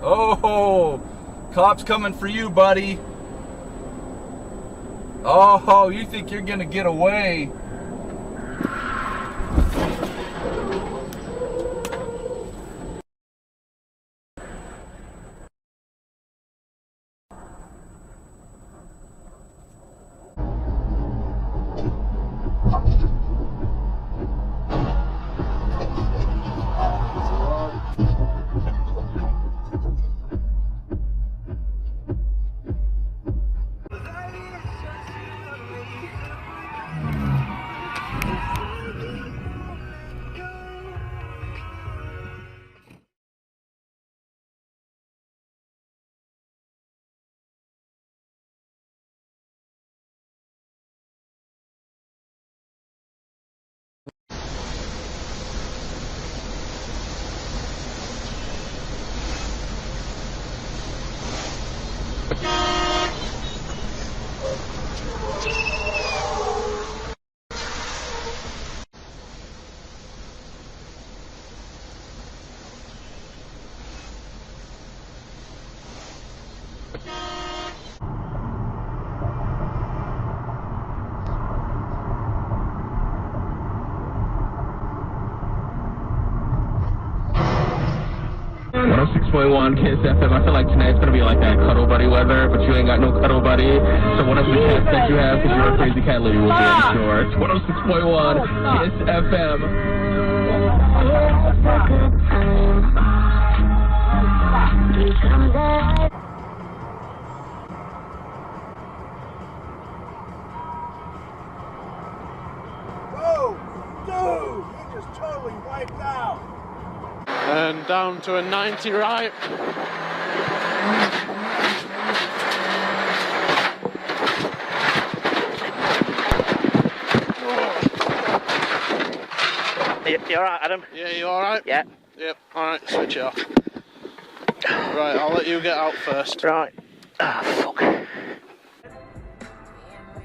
Oh, cops coming for you, buddy. Oh, you think you're gonna get away? Kiss FM. I feel like tonight's gonna be like that cuddle buddy weather, but you ain't got no cuddle buddy. So one of the cats that you have, because you're a crazy cat lady, will be in short. 106.1 Kiss FM. Whoa, dude, he just totally wiped out. And down to a 90 right. You alright, Adam? Yeah, you alright? Yeah. Yep, alright, switch it off. Right, I'll let you get out first. Right. Ah, fuck. Look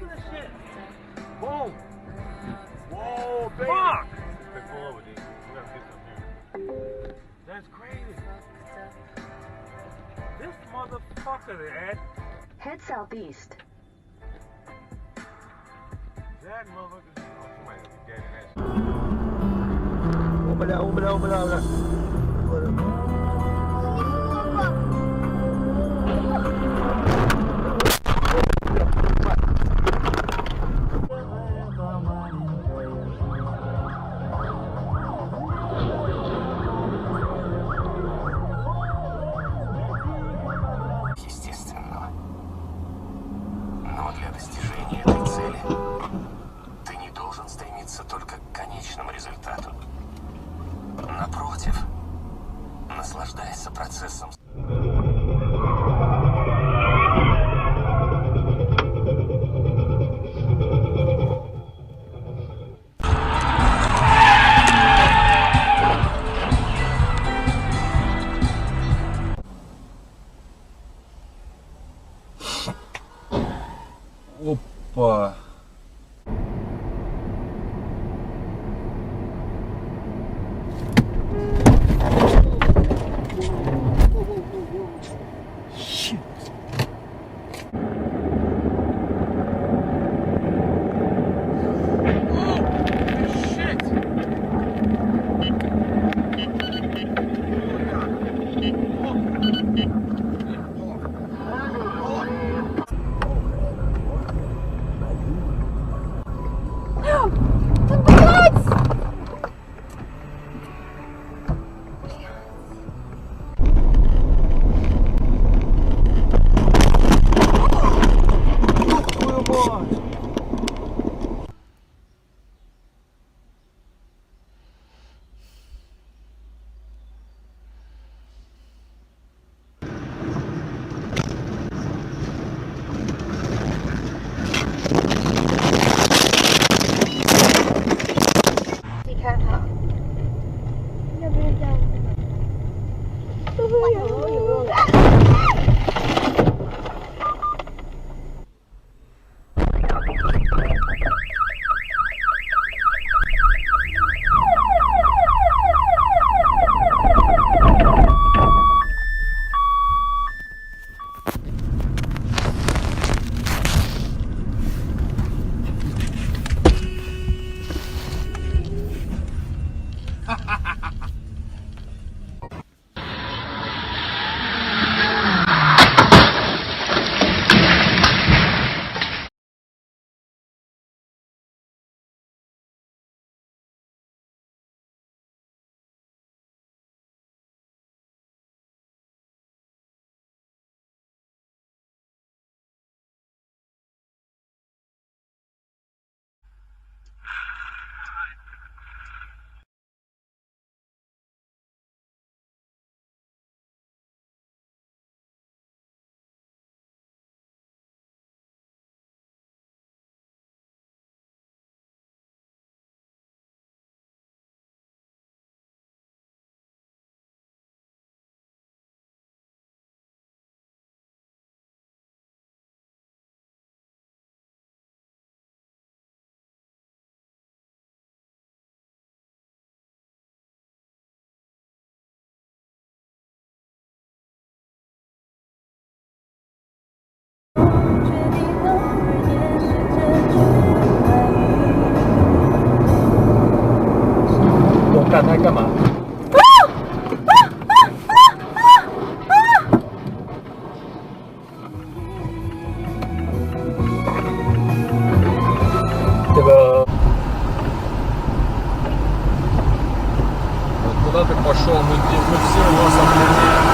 at this shit. Boom. Whoa, baby. Fuck. Pull over, dude. We gotta get some here. That's crazy. This motherfucker, Ed. Head southeast. That motherfucker. Oh, somebody gonna be dead in that shit. Over there, over there, over there, over there. Естественно. Но для достижения этой цели ты не должен стремиться только к конечному результату. Напротив, наслаждайся процессом. Опа. 我干他干嘛？这个 Куда ты пошел? Мы все у нас охраняем.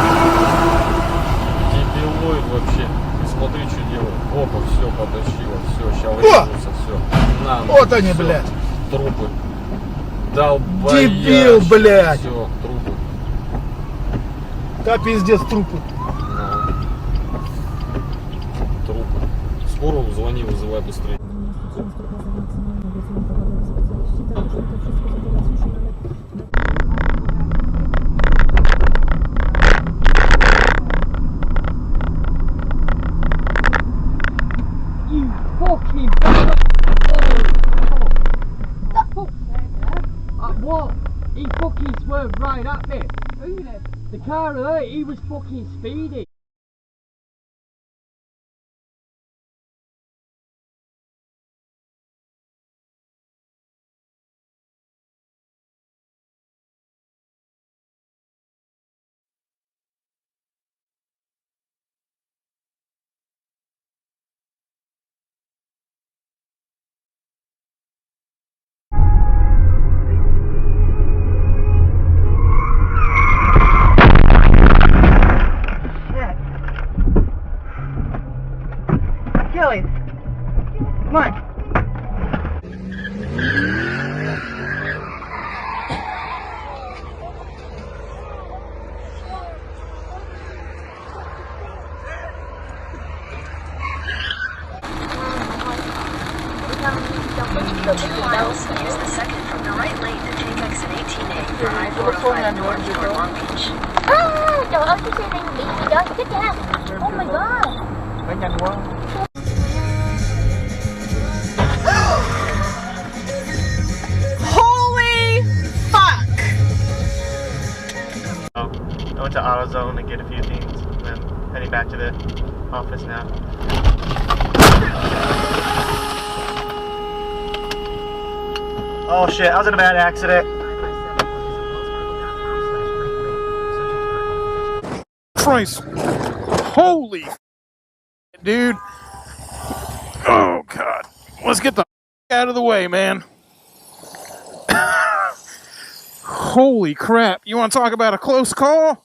Дебилоид вообще. Ты смотри, что делает. Опа, все, потащило. Все, сейчас вырвался, все. На, вот они, всё. блядь. Трупы. Долбоящ. Дебил, блядь. Все, трупы. Да пиздец, трупы. Трупы. Скорую звони, вызывай быстрее. Fucking what? He fucking swerved right at me. The car there, he was fucking speeding. Kelly, come on. Use the second from the right lane to take exit 18A for I-405 north toward Long Beach. Trời ơi, cái xe này bị gì đó, chết cha. Oh my god. Phải nhanh quá. Holy fuck! I went to AutoZone to get a few things, and then heading back to the office now. Oh shit, I was in a bad accident. Christ. Holy dude. Oh god. Let's get the out of the way, man. Holy crap. You want to talk about a close call?